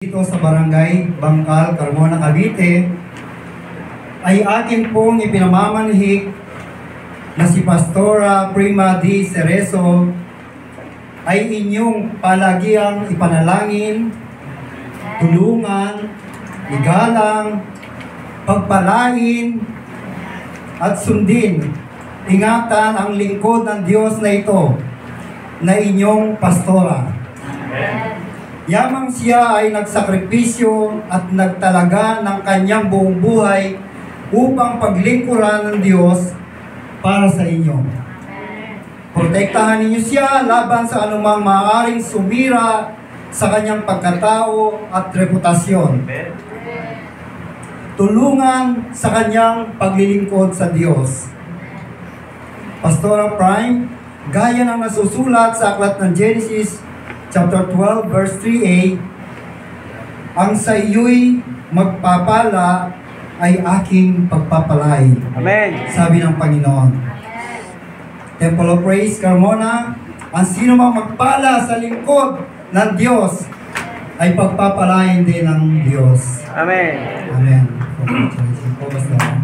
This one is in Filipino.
Dito sa Barangay Bangkal, Carmona, Cavite ay akin pong ipinamamanhik na si Pastora Prima D. Cerezo ay inyong palagiang ipanalangin, tulungan, igalang, pagpalain at sundin, ingatan ang lingkod ng Diyos na ito na inyong pastora. Yamang siya ay nagsakripisyo at nagtalaga ng kanyang buong buhay upang paglingkuran ng Diyos para sa inyo. Protektahan ninyo siya laban sa anumang maaaring sumira sa kanyang pagkatao at reputasyon. Tulungan sa kanyang paglilingkod sa Diyos. Pastora Prime, gaya ng nasusulat sa aklat ng Genesis chapter 12 verse 3a, ang sa iyo'y magpapala ay aking pagpapalain. Amen. Sabi ng Panginoon. Temple of Praise, Carmona, ang sino mang magpala sa lingkod ng Diyos ay pagpapalain din ng Diyos. Amen. Amen. Congratulations po, Pastor.